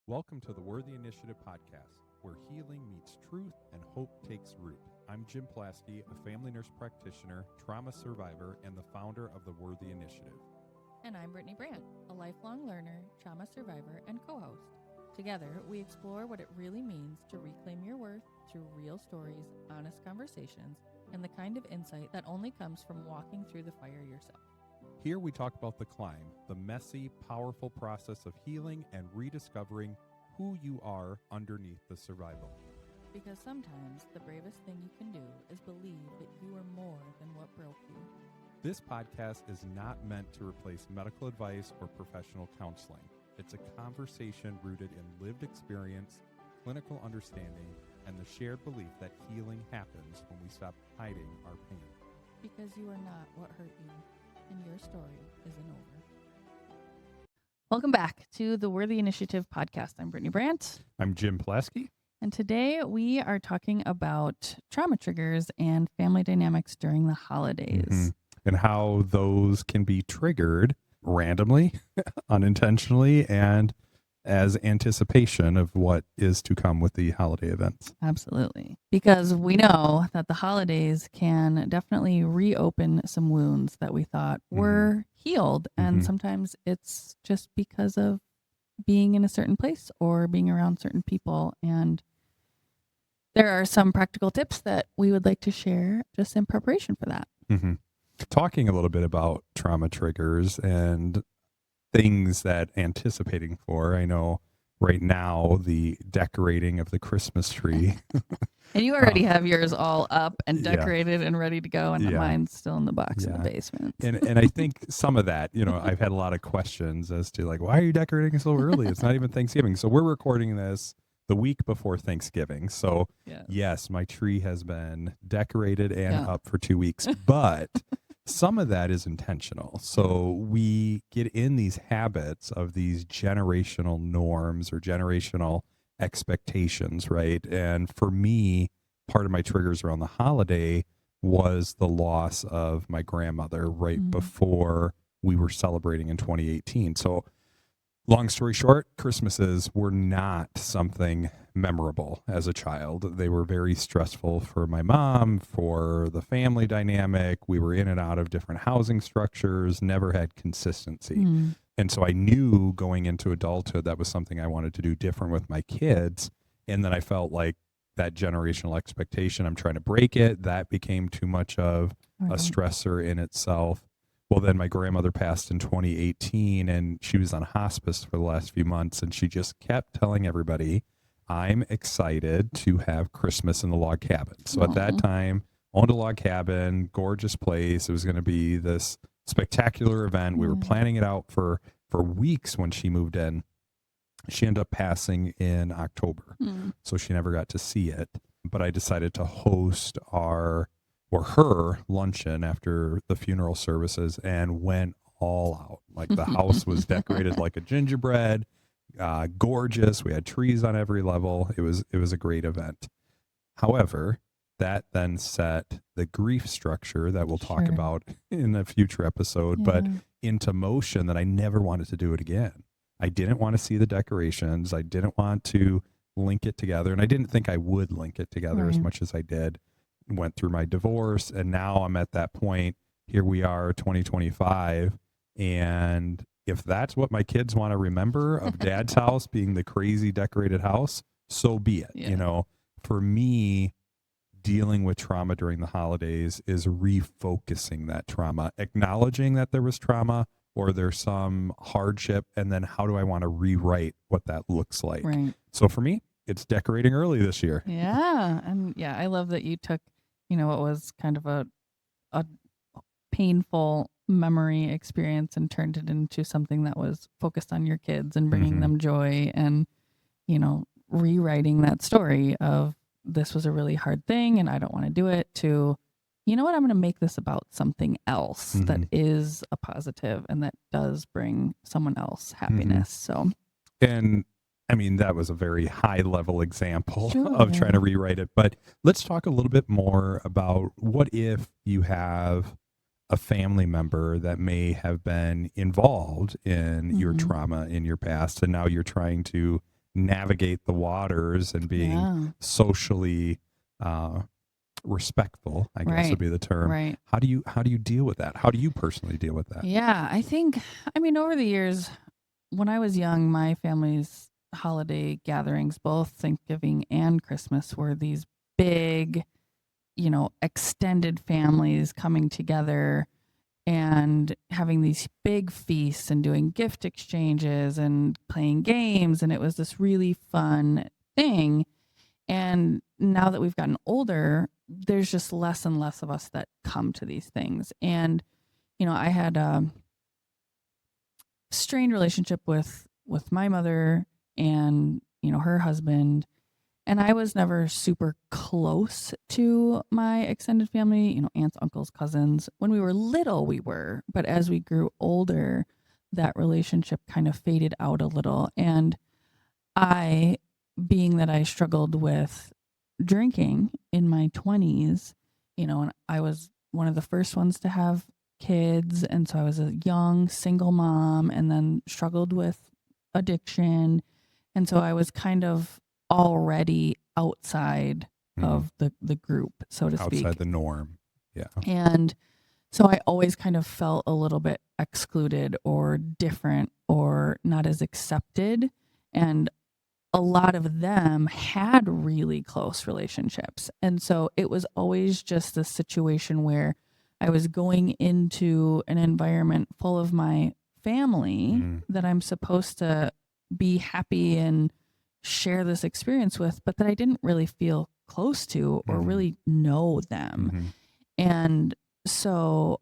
Welcome to the Worthy Initiative podcast, where healing meets truth and hope takes root. I'm Jim Plasky, a family nurse practitioner, trauma survivor, and the founder of the Worthy Initiative. And I'm Brittany Brandt, a lifelong learner, trauma survivor, and co-host. Together, we explore what it really means to reclaim your worth through real stories, honest conversations, and the kind of insight that only comes from walking through the fire yourself. Here we talk about the climb, the messy, powerful process of healing and rediscovering who you are underneath the survival. Because sometimes the bravest thing you can do is believe that you are more than what broke you. This podcast is not meant to replace medical advice or professional counseling. It's a conversation rooted in lived experience, clinical understanding, and the shared belief that healing happens when we stop hiding our pain. Because you are not what hurt you, and your story isn't over. Welcome back to the Worthy Initiative podcast. I'm Brittany Brandt. I'm Jim Plasky. And today we are talking about trauma triggers and family dynamics during the holidays. And how those can be triggered randomly, unintentionally, and as anticipation of what is to come with the holiday events. Absolutely. Because we know that the holidays can definitely reopen some wounds that we thought were healed. And sometimes it's just because of being in a certain place or being around certain people. And there are some practical tips that we would like to share just in preparation for that. Talking a little bit about trauma triggers and things that anticipating for, I know right now the decorating of the Christmas tree. And you already have yours all up and decorated and ready to go, and mine's still in the box in the basement. And I think some of that, I've had a lot of questions as to like, why are you decorating so early? It's not even Thanksgiving. So we're recording this the week before Thanksgiving. So yes, my tree has been decorated and up for 2 weeks, but some of that is intentional. So we get in these habits of these generational norms or generational expectations, right? And for me, part of my triggers around the holiday was the loss of my grandmother right before we were celebrating in 2018. So long story short, Christmases were not something memorable as a child. They were very stressful for my mom, for the family dynamic. We were in and out of different housing structures, never had consistency. And so I knew going into adulthood that was something I wanted to do different with my kids. And then I felt like that generational expectation, I'm trying to break it. That became too much of a stressor in itself. Well, then my grandmother passed in 2018 and she was on hospice for the last few months. And she just kept telling everybody, I'm excited to have Christmas in the log cabin. So at that time, owned a log cabin, gorgeous place. It was going to be this spectacular event. We were planning it out for weeks when she moved in. She ended up passing in October. So she never got to see it. But I decided to host her luncheon after the funeral services and went all out. Like the house was decorated like a gingerbread, gorgeous. We had trees on every level. It was a great event. However, that then set the grief structure that we'll talk about in a future episode, but into motion that I never wanted to do it again. I didn't want to see the decorations. I didn't want to link it together. And I didn't think I would link it together as much as I did. Went through my divorce, and now I'm at that point. Here we are, 2025. And if that's what my kids want to remember of dad's house being the crazy decorated house, so be it. For me, dealing with trauma during the holidays is refocusing that trauma, acknowledging that there was trauma or there's some hardship, and then how do I want to rewrite what that looks like? So for me, it's decorating early this year. And I love that you took, what was kind of a painful memory experience and turned it into something that was focused on your kids and bringing them joy and, rewriting that story of this was a really hard thing and I don't want to do it to, I'm going to make this about something else that is a positive and that does bring someone else happiness. So, and I mean, that was a very high level example of trying to rewrite it, but let's talk a little bit more about what if you have a family member that may have been involved in your trauma in your past, and now you're trying to navigate the waters and being socially respectful, I guess would be the term. Right. How do you deal with that? How do you personally deal with that? Yeah, I mean, over the years, when I was young, my family's holiday gatherings, both Thanksgiving and Christmas, were these big, extended families coming together and having these big feasts and doing gift exchanges and playing games. And it was this really fun thing. And now that we've gotten older, there's just less and less of us that come to these things. And, I had a strained relationship with my mother and, her husband. And I was never super close to my extended family, aunts, uncles, cousins. When we were little, we were. But as we grew older, that relationship kind of faded out a little. And being that I struggled with drinking in my 20s, and I was one of the first ones to have kids. And so I was a young single mom and then struggled with addiction. And so I was kind of already outside of the group, so to speak. Outside the norm. Yeah. And so I always kind of felt a little bit excluded or different or not as accepted. And a lot of them had really close relationships. And so it was always just a situation where I was going into an environment full of my family that I'm supposed to be happy and share this experience with, but that I didn't really feel close to or really know them. And so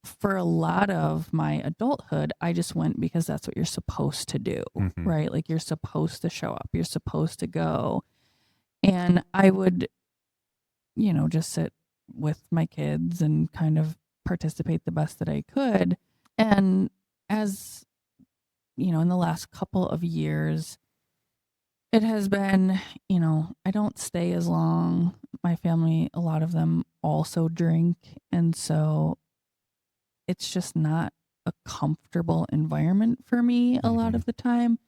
for a lot of my adulthood, I just went because that's what you're supposed to do, right? Like you're supposed to show up, you're supposed to go. And I would, just sit with my kids and kind of participate the best that I could. And as, in the last couple of years, it has been, I don't stay as long. My family, a lot of them also drink. And so it's just not a comfortable environment for me a lot of the time.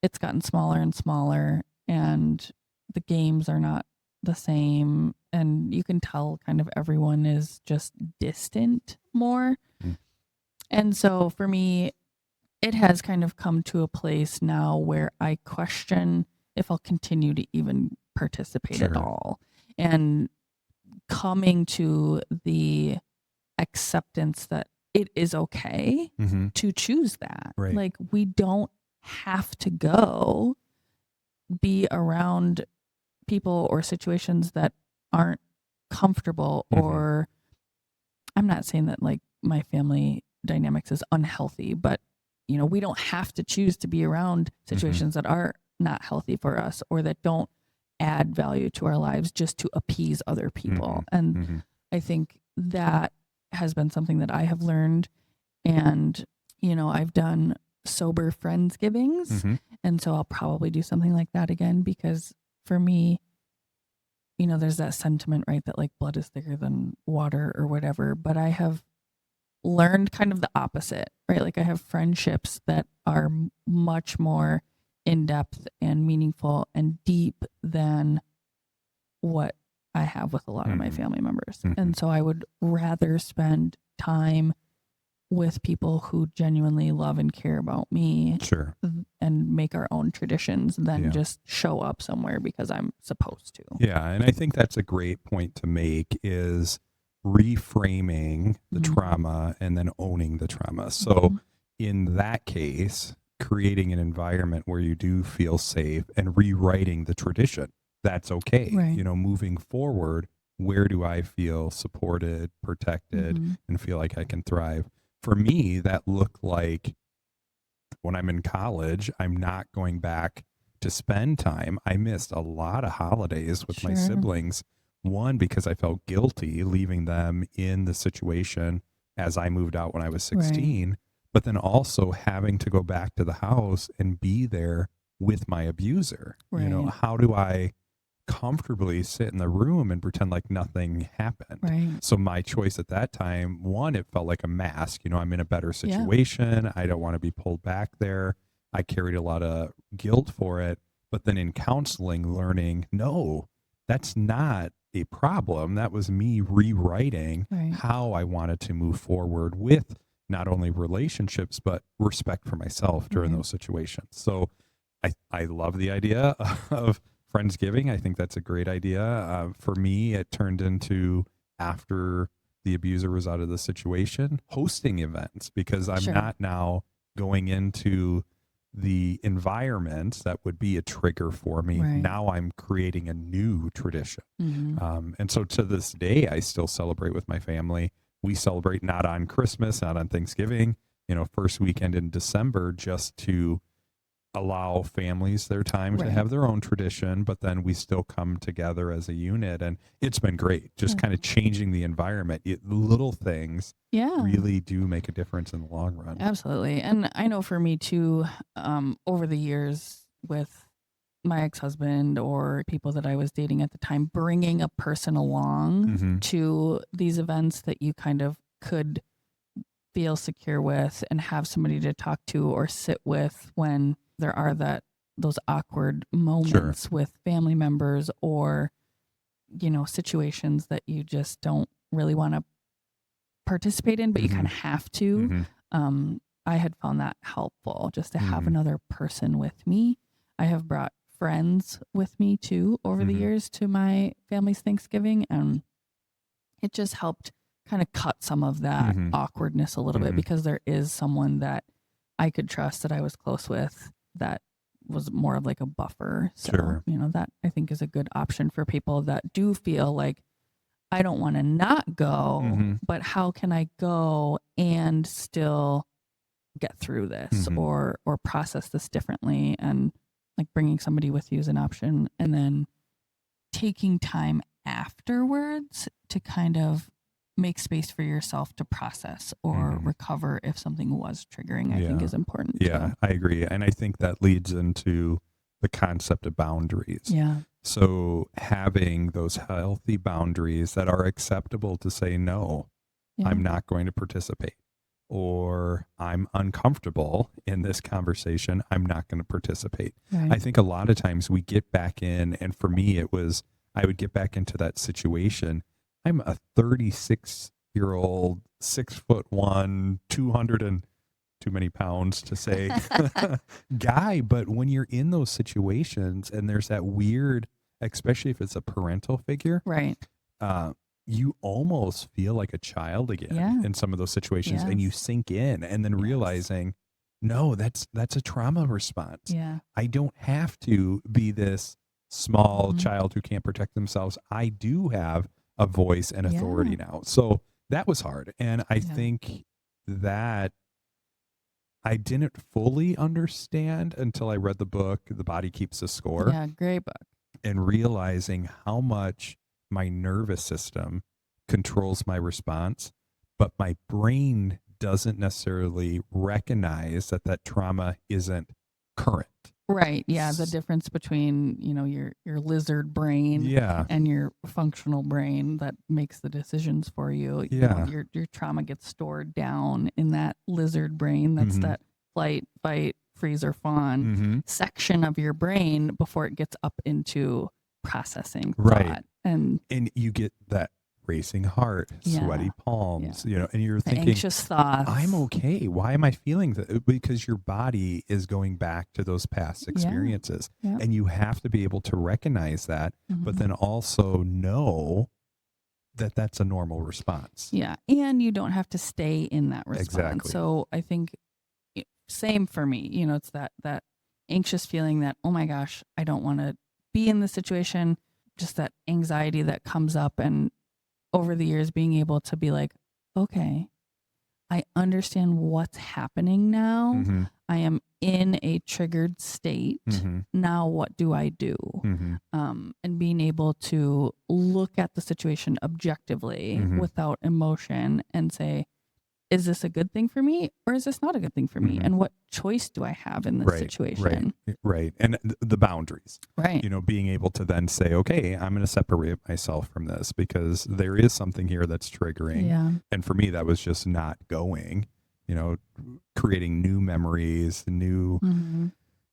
It's gotten smaller and smaller, and the games are not the same. And you can tell kind of everyone is just distant more. And so for me, it has kind of come to a place now where I question if I'll continue to even participate at all. And coming to the acceptance that it is okay to choose that. Right. Like we don't have to go be around people or situations that aren't comfortable or I'm not saying that like my family dynamics is unhealthy, but we don't have to choose to be around situations that are not healthy for us or that don't add value to our lives just to appease other people. And I think that has been something that I have learned. And, I've done sober Friendsgivings. And so I'll probably do something like that again, because for me, there's that sentiment, right? That like blood is thicker than water or whatever. But I have learned kind of the opposite, right? Like I have friendships that are much more in depth and meaningful and deep than what I have with a lot of my family members. And so I would rather spend time with people who genuinely love and care about me and make our own traditions than just show up somewhere because I'm supposed to. Yeah. And I think that's a great point to make is reframing the trauma and then owning the trauma. So in that case, creating an environment where you do feel safe and rewriting the tradition. That's okay. Right. Moving forward, where do I feel supported, protected, and feel like I can thrive? For me, that looked like when I'm in college, I'm not going back to spend time. I missed a lot of holidays with my siblings. One, because I felt guilty leaving them in the situation as I moved out when I was 16, but then also having to go back to the house and be there with my abuser. How do I comfortably sit in the room and pretend like nothing happened? So my choice at that time, one, it felt like a mask. I'm in a better situation. I don't want to be pulled back there. I carried a lot of guilt for it. But then in counseling, learning, no, that's not a problem. That was me rewriting how I wanted to move forward with not only relationships, but respect for myself during those situations. So I love the idea of Friendsgiving. I think that's a great idea. For me, it turned into, after the abuser was out of the situation, hosting events, because I'm not now going into the environment that would be a trigger for me. Now I'm creating a new tradition. And so to this day, I still celebrate with my family. We celebrate not on Christmas, not on Thanksgiving, first weekend in December, just to allow families their time to have their own tradition, but then we still come together as a unit. And it's been great, just kind of changing the environment. Little things really do make a difference in the long run. Absolutely. And I know for me too, over the years with my ex-husband or people that I was dating at the time, bringing a person along to these events that you kind of could feel secure with and have somebody to talk to or sit with when there are those awkward moments with family members, or situations that you just don't really want to participate in, but you kind of have to. I had found that helpful, just to have another person with me. I have brought friends with me too over the years to my family's Thanksgiving, and it just helped kind of cut some of that awkwardness a little bit, because there is someone that I could trust, that I was close with, that was more of like a buffer. So, that I think is a good option for people that do feel like, I don't want to not go, but how can I go and still get through this or process this differently? And like bringing somebody with you is an option. And then taking time afterwards to kind of make space for yourself to process or recover if something was triggering, I think is important. Yeah, I agree. And I think that leads into the concept of boundaries. Yeah. So having those healthy boundaries that are acceptable to say, no, I'm not going to participate, or I'm uncomfortable in this conversation, I'm not going to participate. I think a lot of times we get back in, and for me, it was, I would get back into that situation. I'm a 36-year-old, 6'1", 200 and too many pounds to say guy. But when you're in those situations and there's that weird, especially if it's a parental figure, you almost feel like a child again in some of those situations, and you sink in, and then realizing, no, that's a trauma response. I don't have to be this small child who can't protect themselves. I do have a voice and authority now. So that was hard. And I think that I didn't fully understand until I read the book, The Body Keeps the Score. Yeah, great book. And realizing how much my nervous system controls my response, but my brain doesn't necessarily recognize that trauma isn't current. Right. Yeah. The difference between, your lizard brain and your functional brain that makes the decisions for you. Your trauma gets stored down in that lizard brain. That's that flight, fight, freeze, or fawn section of your brain before it gets up into processing thought. And you get that racing heart, sweaty palms, and you're thinking, anxious thoughts. I'm okay. Why am I feeling that? Because your body is going back to those past experiences, and you have to be able to recognize that, but then also know that that's a normal response. Yeah. And you don't have to stay in that response. Exactly. So I think same for me, it's that anxious feeling that, oh my gosh, I don't want to be in this situation, just that anxiety that comes up. And over the years, being able to be like, okay, I understand what's happening now. I am in a triggered state. Now what do I do? And being able to look at the situation objectively without emotion and say, is this a good thing for me, or is this not a good thing for me? And what choice do I have in this situation? Right. And the boundaries. Right. Being able to then say, okay, I'm going to separate myself from this because there is something here that's triggering. Yeah. And for me, that was just not going. creating new memories, new,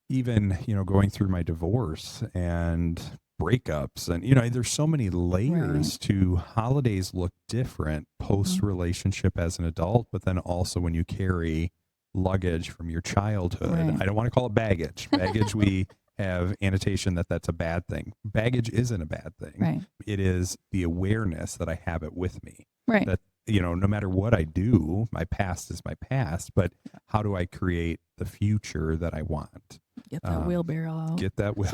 even, going through my divorce and breakups. And, there's so many layers to holidays look different post relationship as an adult, but then also when you carry luggage from your childhood. I don't want to call it baggage. Baggage, we have annotation that that's a bad thing. Baggage isn't a bad thing. It is the awareness that I have it with me. That, no matter what I do, my past is my past, but how do I create the future that I want? Get that wheelbarrow out. Get that wheel.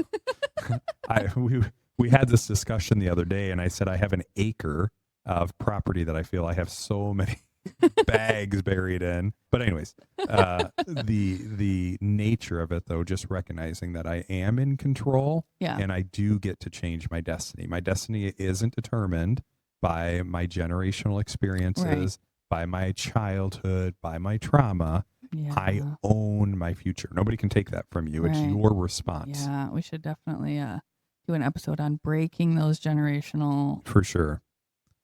We had this discussion the other day, and I said I have an acre of property that I feel I have so many bags buried in. But anyways, the nature of it, though, just recognizing that I am in control, and I do get to change my destiny. My destiny isn't determined by my generational experiences, by my childhood, by my trauma. I own my future. Nobody can take that from you. It's your response. Yeah, we should definitely do an episode on breaking those generational, for sure,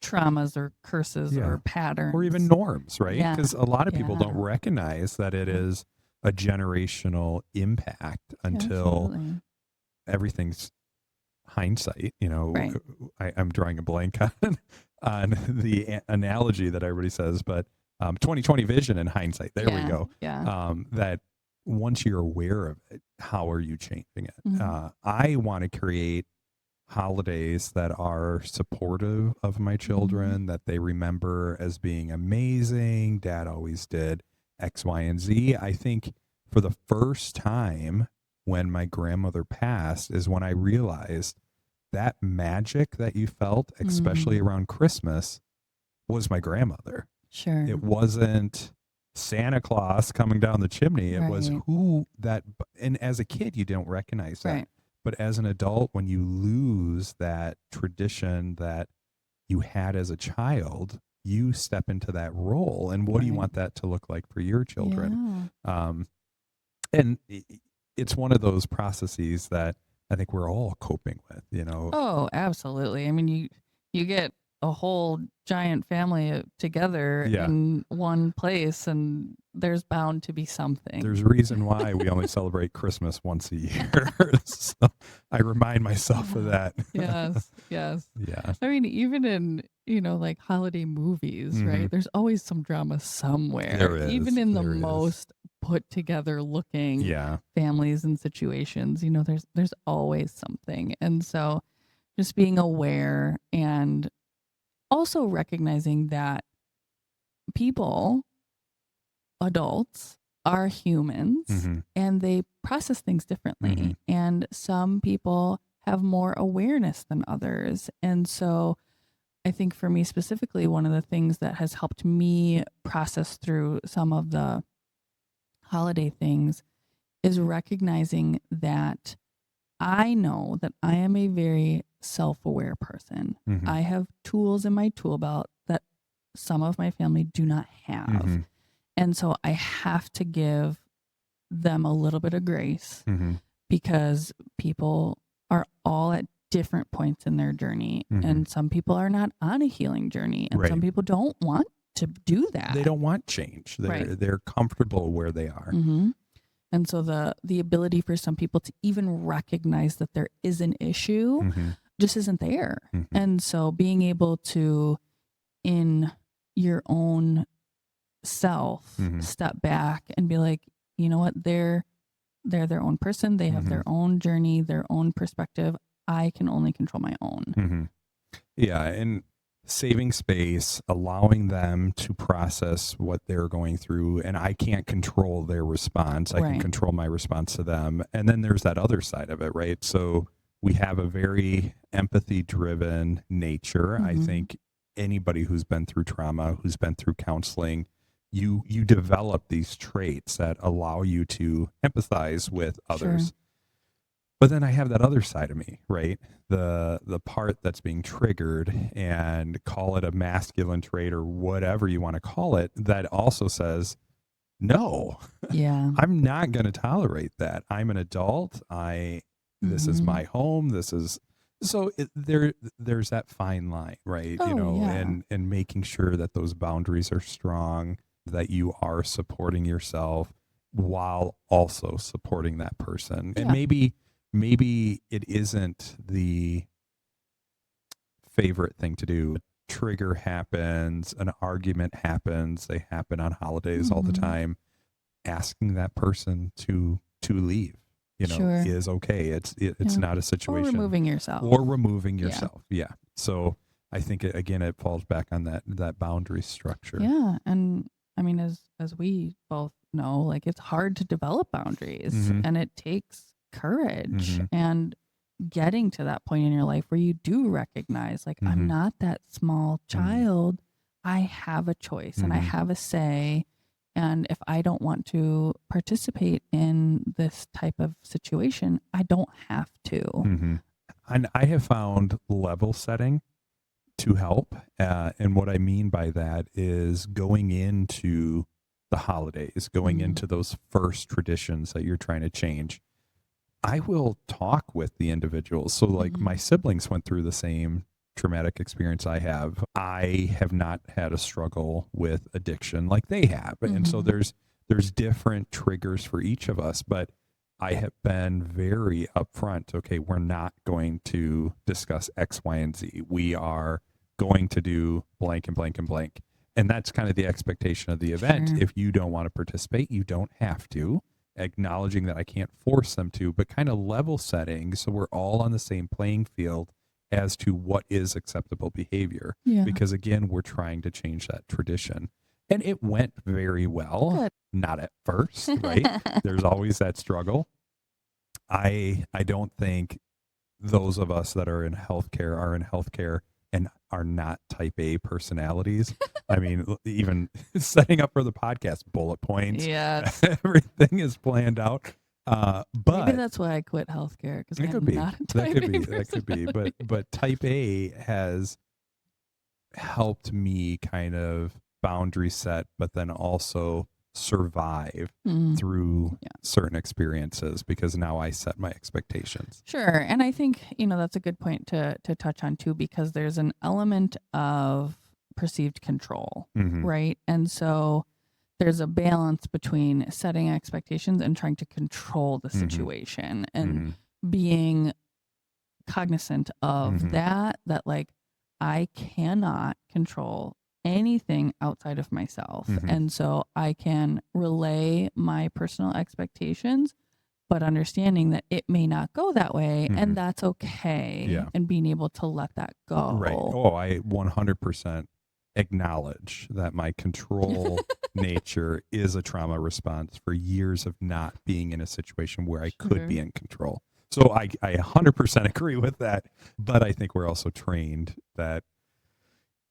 traumas or curses or patterns or even norms, right? Because a lot of people don't recognize that it is a generational impact until everything's hindsight. I'm drawing a blank on the analogy that everybody says, but 2020 vision and hindsight. There we go. That once you're aware of it, how are you changing it? I want to create holidays that are supportive of my children, that they remember as being amazing. Dad always did X, Y, and Z. I think for the first time when my grandmother passed is when I realized that magic that you felt, especially around Christmas, was my grandmother. Sure. It wasn't Santa Claus coming down the chimney. It was who that, and as a kid, you don't recognize that. But as an adult, when you lose that tradition that you had as a child, you step into that role. And what do you want that to look like for your children? And it's one of those processes that I think we're all coping with, Oh, absolutely. I mean, you get a whole giant family together in one place, and there's bound to be something. There's a reason why we only celebrate Christmas once a year. So I remind myself of that. Yes. Yeah. I mean, even in, like holiday movies, right? There's always some drama somewhere. There is. Even in the most put together looking families and situations, there's always something. And so just being aware and also recognizing that people, adults, are humans and they process things differently. And some people have more awareness than others. And so I think for me specifically, one of the things that has helped me process through some of the holiday things is recognizing that I know that I am a very self-aware person. I have tools in my tool belt that some of my family do not have. And so I have to give them a little bit of grace because people are all at different points in their journey. And some people are not on a healing journey, and some people don't want to do that. They don't want change. They're comfortable where they are. And so the ability for some people to even recognize that there is an issue just isn't there. And so being able to, in your own self, step back and be like, you know what, they're their own person. They have their own journey, their own perspective. I can only control my own. Yeah. And saving space, allowing them to process what they're going through. And I can't control their response. I can control my response to them. And then there's that other side of it, right? So we have a very empathy driven nature. I think anybody who's been through trauma, who's been through counseling, you develop these traits that allow you to empathize with others. But then I have that other side of me, right? The part that's being triggered, and call it a masculine trait or whatever you want to call it, that also says, no, I'm not going to tolerate that. I'm an adult. This is my home. There's that fine line, right? And making sure that those boundaries are strong. that you are supporting yourself while also supporting that person. And maybe it isn't the favorite thing to do. A trigger happens, an argument happens, they happen on holidays all the time. Asking that person to leave, is okay. It's not a situation. Or removing yourself. Yeah. So I think it falls back on that boundary structure. Yeah. And I mean, as we both know, like, it's hard to develop boundaries and it takes courage and getting to that point in your life where you do recognize, like, I'm not that small child. I have a choice and I have a say. And if I don't want to participate in this type of situation, I don't have to. And I have found level setting to help. And what I mean by that is going into the holidays, going into those first traditions that you're trying to change. I will talk with the individuals. So like my siblings went through the same traumatic experience I have. I have not had a struggle with addiction like they have. And so there's different triggers for each of us, but I have been very upfront. Okay, we're not going to discuss X, Y, and Z. We are going to do blank and blank and blank. And that's kind of the expectation of the event. If you don't want to participate, you don't have to. Acknowledging that I can't force them to, but kind of level setting so we're all on the same playing field as to what is acceptable behavior. Because again, we're trying to change that tradition. And it went very well. Good. Not at first, right? There's always that struggle. I don't think those of us that are in healthcare and are not type A personalities. I mean, even setting up for the podcast, bullet points. Yes. Everything is planned out. But maybe that's why I quit healthcare, because I'm not a type A person. That could be. But type A has helped me kind of boundary set, but then also survive through certain experiences, because now I set my expectations. Sure. And I think, that's a good point to touch on too, because there's an element of perceived control, right? And so there's a balance between setting expectations and trying to control the situation and being cognizant of that like, I cannot control anything outside of myself. And so I can relay my personal expectations, but understanding that it may not go that way and that's okay. And being able to let that go. Right. Oh, I 100% acknowledge that my control nature is a trauma response for years of not being in a situation where I could be in control. So I 100% agree with that. But I think we're also trained that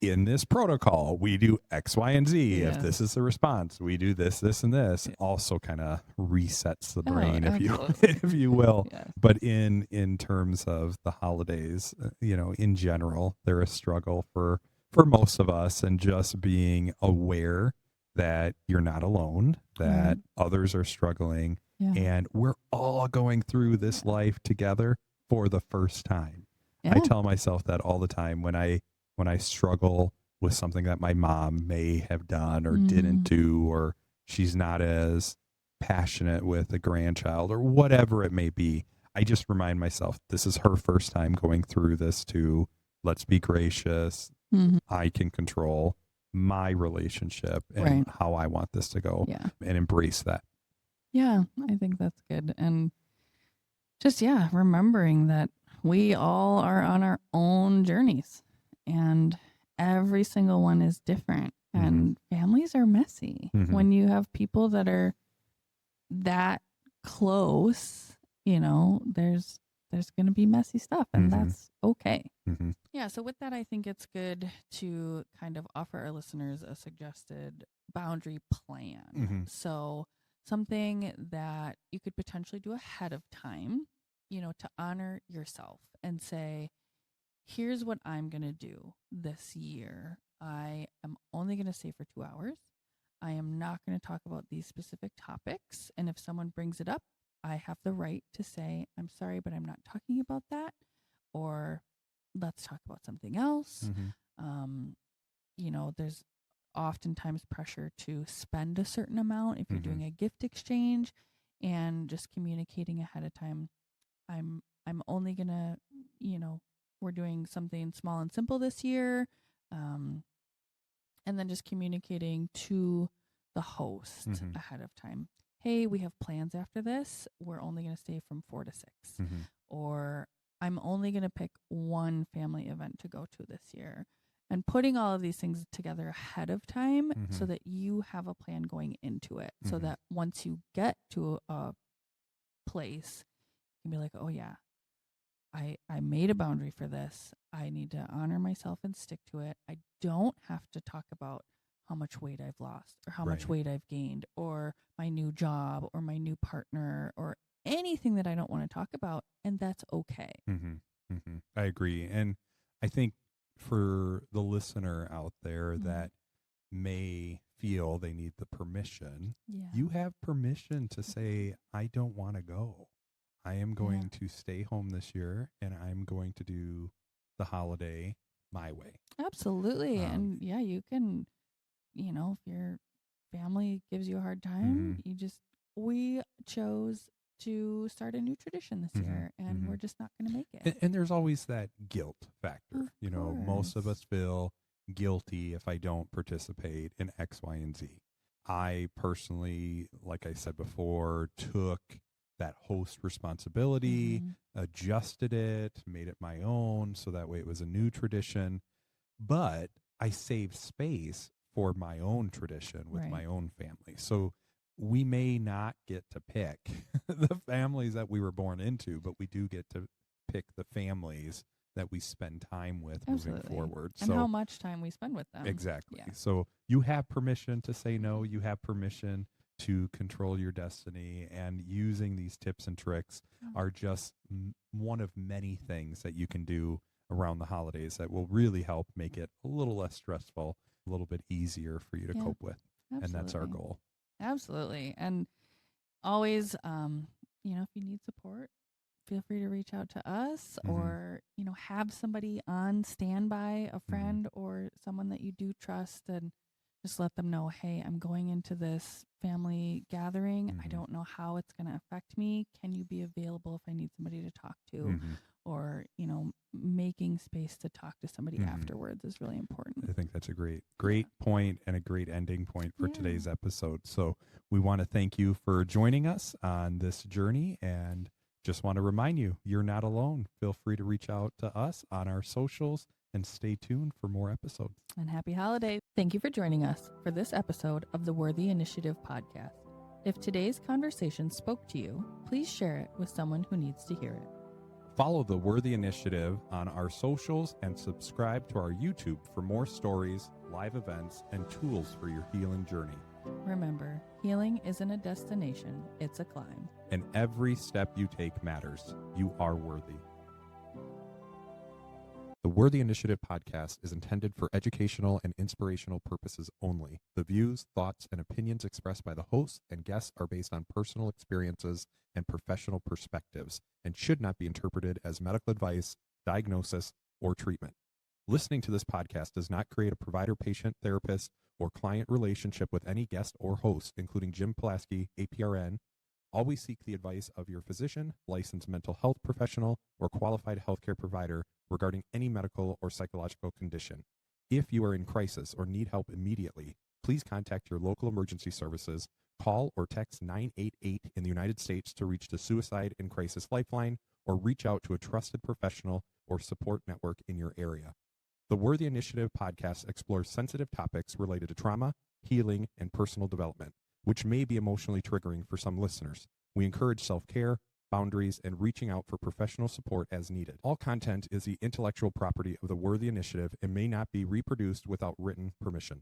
in this protocol, we do X, Y, and Z. If this is the response, we do this, this, and this. Also kind of resets the brain, if you will. But in terms of the holidays, in general, they're a struggle for most of us, and just being aware that you're not alone, that others are struggling, and we're all going through this life together for the first time. I tell myself that all the time when I struggle with something that my mom may have done or didn't do, or she's not as passionate with a grandchild or whatever it may be. I just remind myself, this is her first time going through this too. Let's be gracious. I can control my relationship and how I want this to go, and embrace that. Yeah, I think that's good. And just, remembering that we all are on our own journeys and every single one is different, and families are messy. When you have people that are that close, there's going to be messy stuff, and that's okay. Yeah. So with that, I think it's good to kind of offer our listeners a suggested boundary plan. So something that you could potentially do ahead of time, to honor yourself and say, here's what I'm going to do this year. I am only going to stay for 2 hours. I am not going to talk about these specific topics. And if someone brings it up, I have the right to say, I'm sorry, but I'm not talking about that. Or let's talk about something else. There's oftentimes pressure to spend a certain amount if you're doing a gift exchange, and just communicating ahead of time. I'm only gonna, we're doing something small and simple this year, and then just communicating to the host ahead of time. Hey, we have plans after this. We're only going to stay from 4 to 6. Or I'm only going to pick one family event to go to this year. And putting all of these things together ahead of time so that you have a plan going into it. So that once you get to a place, you can be like, oh yeah, I made a boundary for this. I need to honor myself and stick to it. I don't have to talk about how much weight I've lost or how much weight I've gained or my new job or my new partner or anything that I don't want to talk about. And that's okay. I agree. And I think for the listener out there that may feel they need the permission, you have permission to say, I don't want to go. I am going to stay home this year and I'm going to do the holiday my way. Absolutely. And you can, if your family gives you a hard time, we chose to start a new tradition this year and we're just not going to make it. And there's always that guilt factor. Most of us feel guilty if I don't participate in X, Y, and Z. I personally, like I said before, took that host responsibility, adjusted it, made it my own, so that way it was a new tradition. But I saved space for my own tradition with my own family. So we may not get to pick the families that we were born into, but we do get to pick the families that we spend time with moving forward. And how much time we spend with them. Exactly. Yeah. So you have permission to say no. You have permission to control your destiny, and using these tips and tricks are just one of many things that you can do around the holidays that will really help make it a little less stressful, a little bit easier for you to cope with. Absolutely. And that's our goal. Absolutely. And always, if you need support, feel free to reach out to us or, have somebody on standby, a friend or someone that you do trust, and just let them know, hey, I'm going into this family gathering. I don't know how it's going to affect me. Can you be available if I need somebody to talk to? Or, making space to talk to somebody afterwards is really important. I think that's a great point and a great ending point for today's episode. So we want to thank you for joining us on this journey, and just want to remind you, you're not alone. Feel free to reach out to us on our socials and stay tuned for more episodes. And happy holidays. Thank you for joining us for this episode of the Worthy Initiative podcast. If today's conversation spoke to you, please share it with someone who needs to hear it. Follow the Worthy Initiative on our socials and subscribe to our YouTube for more stories, live events, and tools for your healing journey. Remember, healing isn't a destination, it's a climb. And every step you take matters. You are worthy. The Worthy Initiative podcast is intended for educational and inspirational purposes only. The views, thoughts, and opinions expressed by the hosts and guests are based on personal experiences and professional perspectives and should not be interpreted as medical advice, diagnosis, or treatment. Listening to this podcast does not create a provider, patient, therapist, or client relationship with any guest or host, including Jim Plasky, APRN. Always seek the advice of your physician, licensed mental health professional, or qualified healthcare provider regarding any medical or psychological condition. If you are in crisis or need help immediately, please contact your local emergency services. Call or text 988 in the United States to reach the Suicide and Crisis Lifeline, or reach out to a trusted professional or support network in your area. The Worthy Initiative podcast explores sensitive topics related to trauma, healing, and personal development, which may be emotionally triggering for some listeners. We encourage self-care, boundaries, and reaching out for professional support as needed. All content is the intellectual property of the Worthy Initiative and may not be reproduced without written permission.